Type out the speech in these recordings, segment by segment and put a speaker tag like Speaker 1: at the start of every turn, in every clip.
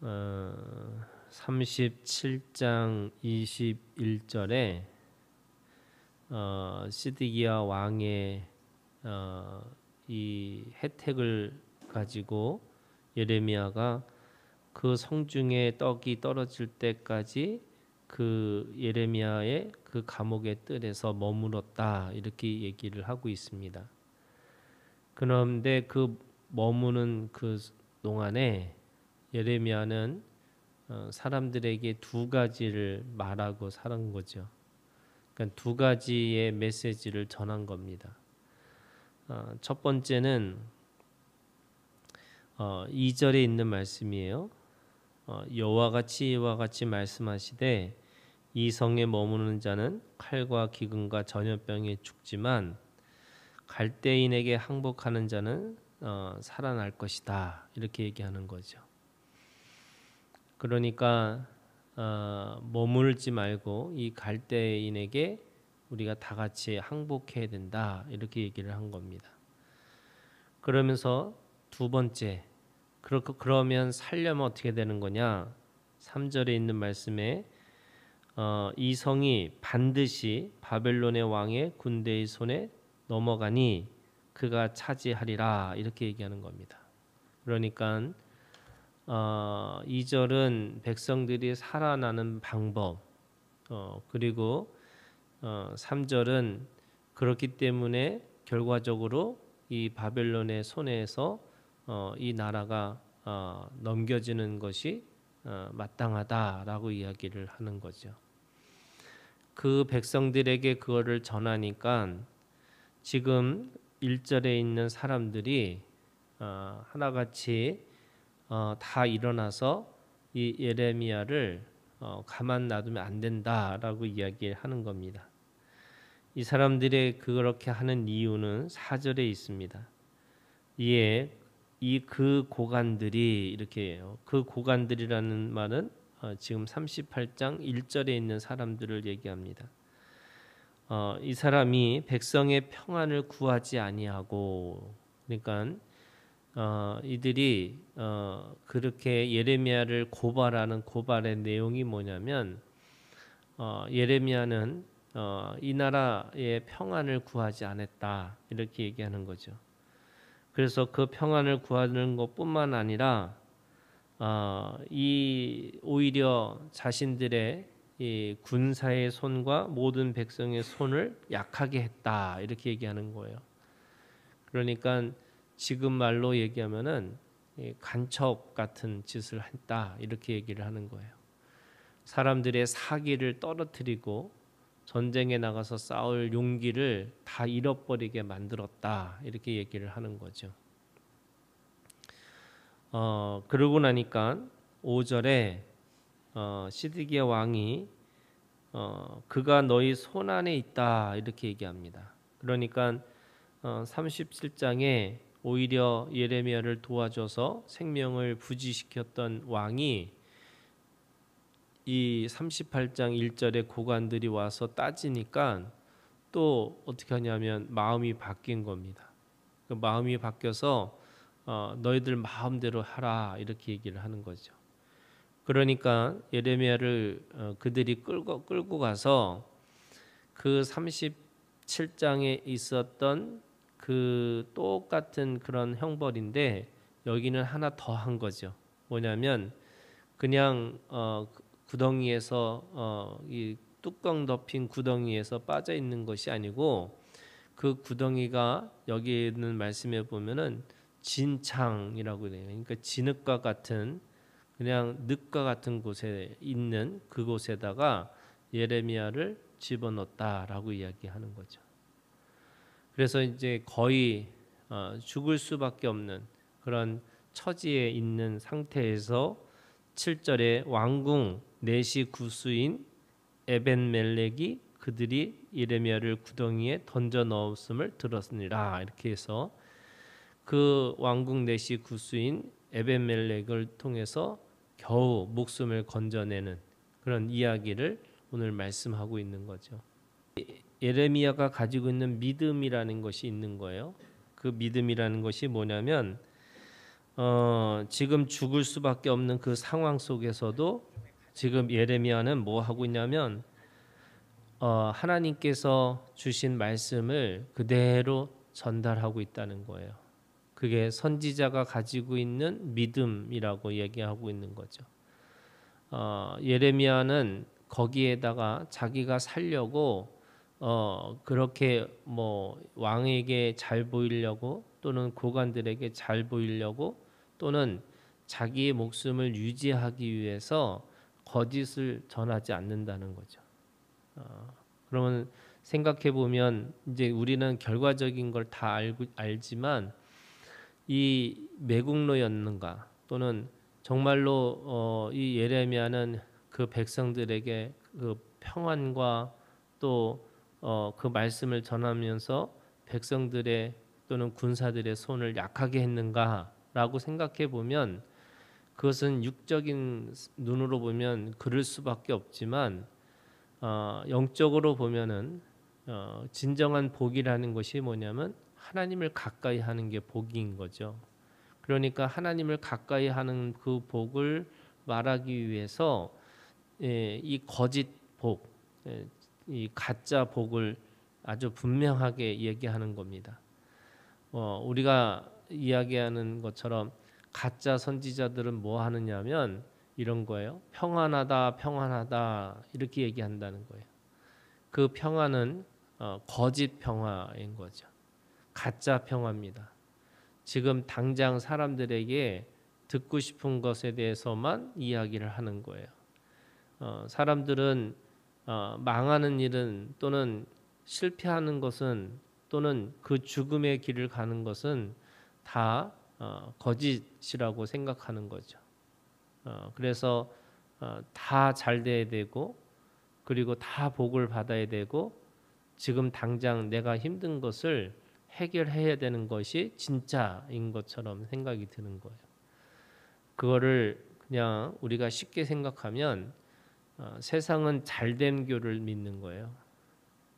Speaker 1: 37장 21절에 시드기야 왕의 이 혜택을 가지고 예레미야가 그 성중에 떡이 떨어질 때까지 그 예레미야의 그 감옥의 뜰에서 머물었다, 이렇게 얘기를 하고 있습니다. 그런데 그 머무는 그 동안에 예레미야는 사람들에게 두 가지를 말하고 살은 거죠. 그러니까 두 가지의 메시지를 전한 겁니다. 첫 번째는 2절에 있는 말씀이에요. 여호와가 이와 같이 말씀하시되 이 성에 머무는 자는 칼과 기근과 전염병에 죽지만 갈대인에게 항복하는 자는 살아날 것이다, 이렇게 얘기하는 거죠. 그러니까 머물지 말고 이 갈대인에게 우리가 다 같이 항복해야 된다, 이렇게 얘기를 한 겁니다. 그러면서 두 번째, 그러면 살려면 어떻게 되는 거냐? 3절에 있는 말씀에 이 성이 반드시 바벨론의 왕의 군대의 손에 넘어가니 그가 차지하리라, 이렇게 얘기하는 겁니다. 그러니까 2절은 백성들이 살아나는 방법, 그리고 3절은 그렇기 때문에 결과적으로 이 바벨론의 손에서 이 나라가 넘겨지는 것이 마땅하다라고 이야기를 하는 거죠. 그 백성들에게 그거를 전하니까 지금 1절에 있는 사람들이 하나같이 다 일어나서 이 예레미야를 가만 놔두면 안 된다라고 이야기하는 겁니다. 이 사람들이 그렇게 하는 이유는 4절에 있습니다. 이에 그 고관들이 이렇게 해요. 그 고관들이라는 말은 지금 38장 1절에 있는 사람들을 얘기합니다. 이 사람이 백성의 평안을 구하지 아니하고, 그러니까 이들이 그렇게 예레미야를 고발하는 고발의 내용이 뭐냐면 예레미야는 이 나라의 평안을 구하지 않았다, 이렇게 얘기하는 거죠. 그래서 그 평안을 구하는 것뿐만 아니라 이 오히려 자신들의 이 군사의 손과 모든 백성의 손을 약하게 했다, 이렇게 얘기하는 거예요. 그러니까 지금 말로 얘기하면은 간첩 같은 짓을 했다, 이렇게 얘기를 하는 거예요. 사람들의 사기를 떨어뜨리고 전쟁에 나가서 싸울 용기를 다 잃어버리게 만들었다, 이렇게 얘기를 하는 거죠. 그러고 나니까 5절에 시드기야 왕이 그가 너희 손 안에 있다, 이렇게 얘기합니다. 그러니까 37장에 오히려 예레미야를 도와줘서 생명을 부지시켰던 왕이 이 38장 1절에 고관들이 와서 따지니까 또 어떻게 하냐면 마음이 바뀐 겁니다. 그 마음이 바뀌어서 너희들 마음대로 하라, 이렇게 얘기를 하는 거죠. 그러니까 예레미야를 그들이 끌고 가서 그 37장에 있었던 그 똑같은 그런 형벌인데 여기는 하나 더 한 거죠. 뭐냐면 그냥 구덩이에서 이 뚜껑 덮인 구덩이에서 빠져 있는 것이 아니고 그 구덩이가 여기 있는 말씀에 보면은 진창이라고 돼요. 그러니까 진흙과 같은, 그냥 늪과 같은 곳에 있는 그곳에다가 예레미야를 집어넣었다라고 이야기하는 거죠. 그래서 이제 거의 죽을 수밖에 없는 그런 처지에 있는 상태에서 7절에 왕궁 내시 구수인 에벤멜렉이 그들이 예레미야를 구덩이에 던져 넣었음을 들었으니라, 이렇게 해서 그 왕궁 내시 구수인 에벤멜렉을 통해서 겨우 목숨을 건져내는 그런 이야기를 오늘 말씀하고 있는 거죠. 예레미야가 가지고 있는 믿음이라는 것이 있는 거예요. 그 믿음이라는 것이 뭐냐면 지금 죽을 수밖에 없는 그 상황 속에서도 지금 예레미야는 뭐 하고 있냐면 하나님께서 주신 말씀을 그대로 전달하고 있다는 거예요. 그게 선지자가 가지고 있는 믿음이라고 얘기하고 있는 거죠. 예레미야는 거기에다가 자기가 살려고 그렇게 뭐 왕에게 잘 보이려고 또는 고관들에게 잘 보이려고 또는 자기의 목숨을 유지하기 위해서 거짓을 전하지 않는다는 거죠. 그러면 생각해 보면 이제 우리는 결과적인 걸 다 알지만 이 매국노였는가 또는 정말로 이 예레미야는 그 백성들에게 그 평안과 또 그 말씀을 전하면서 백성들의 또는 군사들의 손을 약하게 했는가라고 생각해 보면 그것은 육적인 눈으로 보면 그럴 수밖에 없지만 영적으로 보면은 진정한 복이라는 것이 뭐냐면 하나님을 가까이 하는 게 복인 거죠. 그러니까 하나님을 가까이 하는 그 복을 말하기 위해서 이 거짓 복, 이 가짜 복을 아주 분명하게 얘기하는 겁니다. 우리가 이야기하는 것처럼 가짜 선지자들은 뭐 하느냐면 이런 거예요. 평안하다, 평안하다 이렇게 얘기한다는 거예요. 그 평안은 거짓 평화인 거죠. 가짜 평화입니다. 지금 당장 사람들에게 듣고 싶은 것에 대해서만 이야기를 하는 거예요. 사람들은 망하는 일은 또는 실패하는 것은 또는 그 죽음의 길을 가는 것은 다 거짓이라고 생각하는 거죠. 그래서 다 잘 돼야 되고 그리고 다 복을 받아야 되고 지금 당장 내가 힘든 것을 해결해야 되는 것이 진짜인 것처럼 생각이 드는 거예요. 그거를 그냥 우리가 쉽게 생각하면 세상은 잘된 교를 믿는 거예요.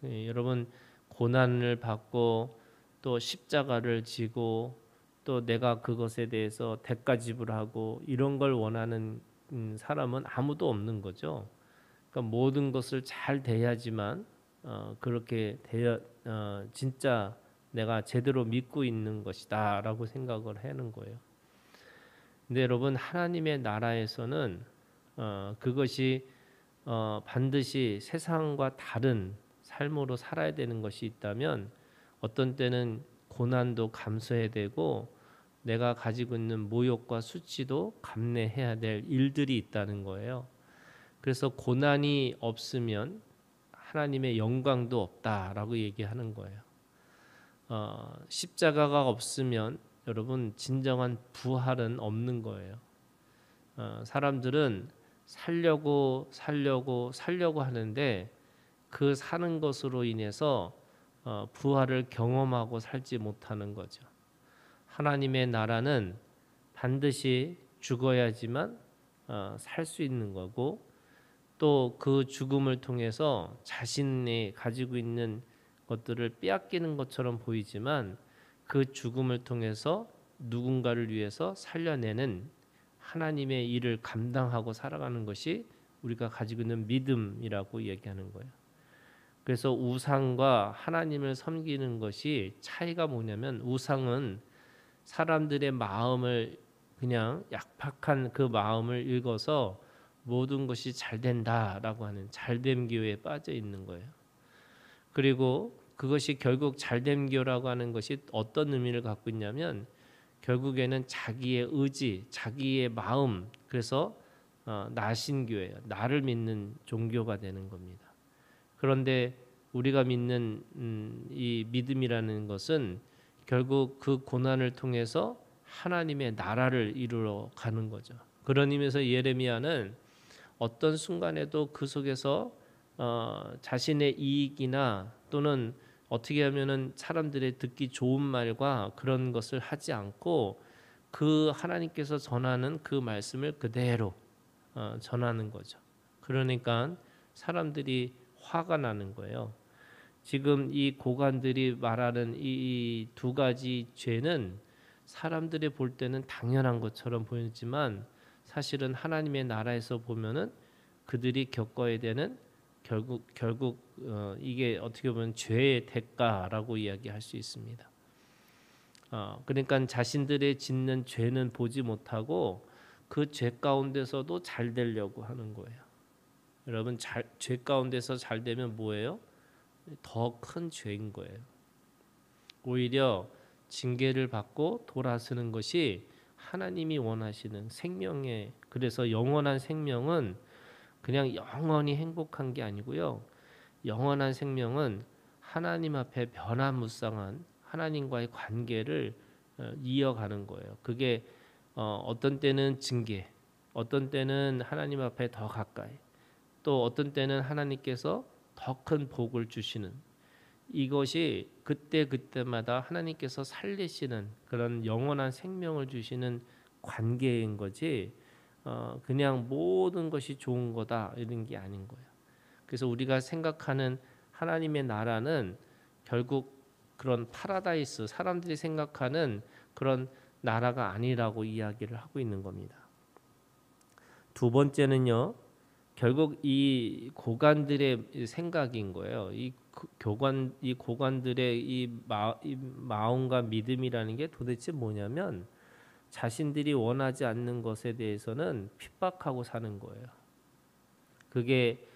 Speaker 1: 여러분 고난을 받고 또 십자가를 지고 또 내가 그것에 대해서 대가 지불하고 이런 걸 원하는 사람은 아무도 없는 거죠. 그러니까 모든 것을 잘 돼야지만 그렇게 진짜 내가 제대로 믿고 있는 것이다라고 생각을 하는 거예요. 근데 여러분 하나님의 나라에서는 그것이 반드시 세상과 다른 삶으로 살아야 되는 것이 있다면 어떤 때는 고난도 감수해야 되고 내가 가지고 있는 모욕과 수치도 감내해야 될 일들이 있다는 거예요. 그래서 고난이 없으면 하나님의 영광도 없다라고 얘기하는 거예요. 십자가가 없으면 여러분 진정한 부활은 없는 거예요. 사람들은 살려고 하는데 그 사는 것으로 인해서 부활을 경험하고 살지 못하는 거죠. 하나님의 나라는 반드시 죽어야지만 살 수 있는 거고 또 그 죽음을 통해서 자신이 가지고 있는 것들을 빼앗기는 것처럼 보이지만 그 죽음을 통해서 누군가를 위해서 살려내는 하나님의 일을 감당하고 살아가는 것이 우리가 가지고 있는 믿음이라고 얘기하는 거예요. 그래서 우상과 하나님을 섬기는 것이 차이가 뭐냐면 우상은 사람들의 마음을 그냥 약박한 그 마음을 읽어서 모든 것이 잘 된다라고 하는 잘됨 교에 빠져 있는 거예요. 그리고 그것이 결국 잘됨 교라고 하는 것이 어떤 의미를 갖고 있냐면 결국에는 자기의 의지, 자기의 마음, 그래서 나신교예요. 나를 믿는 종교가 되는 겁니다. 그런데 우리가 믿는 이 믿음이라는 것은 결국 그 고난을 통해서 하나님의 나라를 이루러 가는 거죠. 그런 의미에서 예레미야는 어떤 순간에도 그 속에서 자신의 이익이나 또는 어떻게 하면은 사람들의 듣기 좋은 말과 그런 것을 하지 않고 그 하나님께서 전하는 그 말씀을 그대로 전하는 거죠. 그러니까 사람들이 화가 나는 거예요. 지금 이 고관들이 말하는 이 두 가지 죄는 사람들이 볼 때는 당연한 것처럼 보이지만 사실은 하나님의 나라에서 보면은 그들이 겪어야 되는 결국 이게 어떻게 보면 죄의 대가라고 이야기할 수 있습니다. 그러니까 자신들의 짓는 죄는 보지 못하고 그 죄 가운데서도 잘 되려고 하는 거예요. 여러분 죄 가운데서 잘 되면 뭐예요? 더 큰 죄인 거예요. 오히려 징계를 받고 돌아서는 것이 하나님이 원하시는 생명의 그래서 영원한 생명은 그냥 영원히 행복한 게 아니고요. 영원한 생명은 하나님 앞에 변화무쌍한 하나님과의 관계를 이어가는 거예요. 그게 어떤 때는 징계, 어떤 때는 하나님 앞에 더 가까이, 또 어떤 때는 하나님께서 더 큰 복을 주시는 이것이 그때 그때마다 하나님께서 살리시는 그런 영원한 생명을 주시는 관계인 거지. 그냥 모든 것이 좋은 거다 이런 게 아닌 거예요. 그래서 우리가 생각하는 하나님의 나라는 결국 그런 파라다이스 사람들이 생각하는 그런 나라가 아니라고 이야기를 하고 있는 겁니다. 두 번째는요. 결국 이 고관들의 생각인 거예요. 이 고관들의 이 마음과 믿음이라는 게 도대체 뭐냐면 자신들이 원하지 않는 것에 대해서는 핍박하고 사는 거예요. 그게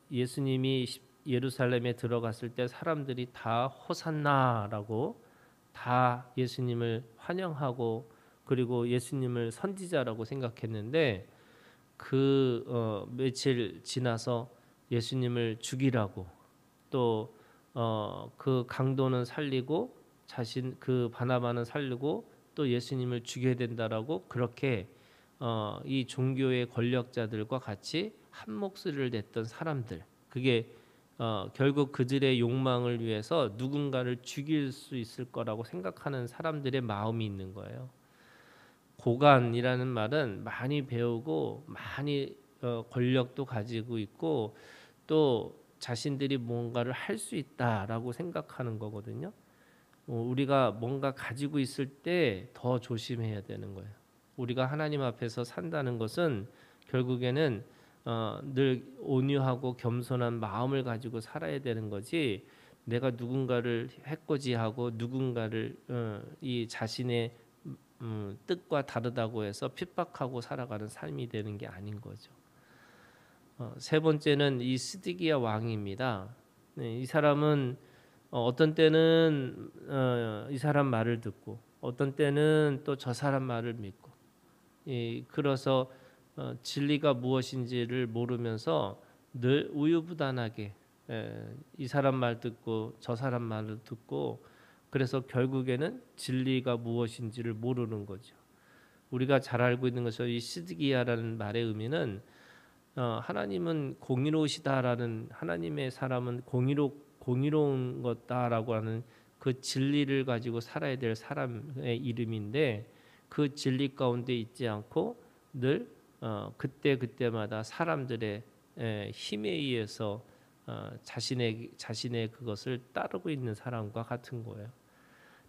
Speaker 1: 예수님이 예루살렘에 들어갔을 때 사람들이 다 호산나라고 다 예수님을 환영하고 그리고 예수님을 선지자라고 생각했는데 며칠 지나서 예수님을 죽이라고 또 그 강도는 살리고 그 바나바는 살리고 또 예수님을 죽여야 된다라고 그렇게 이 종교의 권력자들과 같이 한 목소리를 냈던 사람들 그게 결국 그들의 욕망을 위해서 누군가를 죽일 수 있을 거라고 생각하는 사람들의 마음이 있는 거예요. 고관이라는 말은 많이 배우고 많이 권력도 가지고 있고 또 자신들이 뭔가를 할 수 있다라고 생각하는 거거든요. 우리가 뭔가 가지고 있을 때 더 조심해야 되는 거예요. 우리가 하나님 앞에서 산다는 것은 결국에는 늘 온유하고 겸손한 마음을 가지고 살아야 되는 거지 내가 누군가를 해코지하고 누군가를 이 자신의 뜻과 다르다고 해서 핍박하고 살아가는 삶이 되는 게 아닌 거죠. 세 번째는 이 스디기야 왕입니다. 네, 이 사람은 어떤 때는 이 사람 말을 듣고 어떤 때는 또 저 사람 말을 믿고 그래서 진리가 무엇인지를 모르면서 늘 우유부단하게 이 사람 말 듣고 저 사람 말을 듣고 그래서 결국에는 진리가 무엇인지를 모르는 거죠. 우리가 잘 알고 있는 것은 이 시드기야라는 말의 의미는 하나님은 공의로우시다라는 하나님의 사람은 공의로운 것다라고 하는 그 진리를 가지고 살아야 될 사람의 이름인데 그 진리 가운데 있지 않고 늘 그때 그때마다 사람들의 힘에 의해서 자신의 그것을 따르고 있는 사람과 같은 거예요.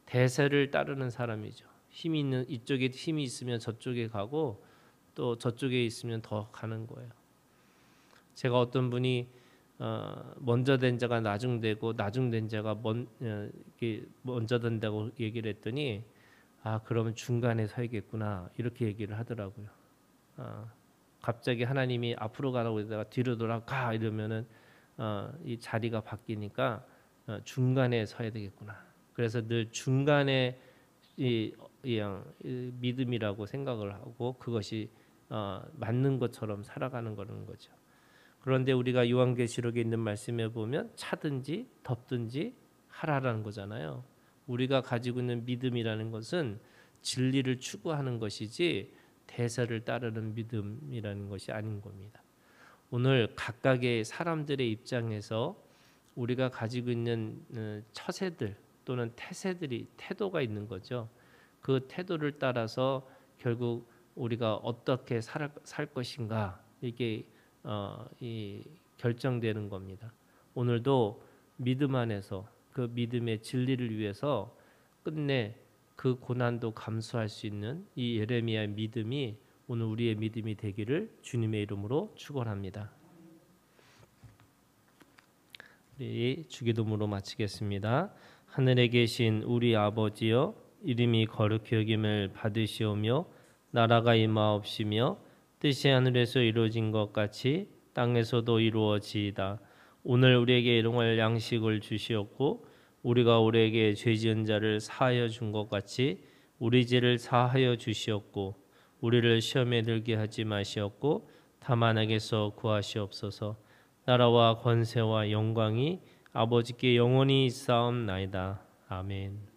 Speaker 1: 대세를 따르는 사람이죠. 힘이 있는 이쪽에 힘이 있으면 저쪽에 가고 또 저쪽에 있으면 더 가는 거예요. 제가 어떤 분이 먼저 된 자가 나중되고 나중된 자가 먼저 된다고 얘기를 했더니 그러면 중간에 서야겠구나 이렇게 얘기를 하더라고요. 갑자기 하나님이 앞으로 가라고 하다가 뒤로 돌아가 이러면은 이 자리가 바뀌니까 중간에 서야 되겠구나. 그래서 늘 중간에 이 믿음이라고 생각을 하고 그것이 맞는 것처럼 살아가는 거는 거죠. 그런데 우리가 요한계시록에 있는 말씀에 보면 차든지 덥든지 하라라는 거잖아요. 우리가 가지고 있는 믿음이라는 것은 진리를 추구하는 것이지 대세를 따르는 믿음이라는 것이 아닌 겁니다. 오늘 각각의 사람들의 입장에서 우리가 가지고 있는 처세들 또는 태도가 있는 거죠. 그 태도를 따라서 결국 우리가 어떻게 살 것인가 이게 결정되는 겁니다. 오늘도 믿음 안에서 그 믿음의 진리를 위해서 끝내 그 고난도 감수할 수 있는 이 예레미야의 믿음이 오늘 우리의 믿음이 되기를 주님의 이름으로 축원합니다. 우리 주기도문으로 마치겠습니다. 하늘에 계신 우리 아버지여, 이름이 거룩히 여김을 받으시오며 나라가 임하옵시며 뜻이 하늘에서 이루어진 것 같이 땅에서도 이루어지이다. 오늘 우리에게 일용할 양식을 주시옵고 우리가 우리에게 죄 지은 자를 사하여 준 것 같이 우리 죄를 사하여 주시옵고 우리를 시험에 들게 하지 마시옵고 다만 악에서 구하시옵소서. 나라와 권세와 영광이 아버지께 영원히 있사옵나이다. 아멘.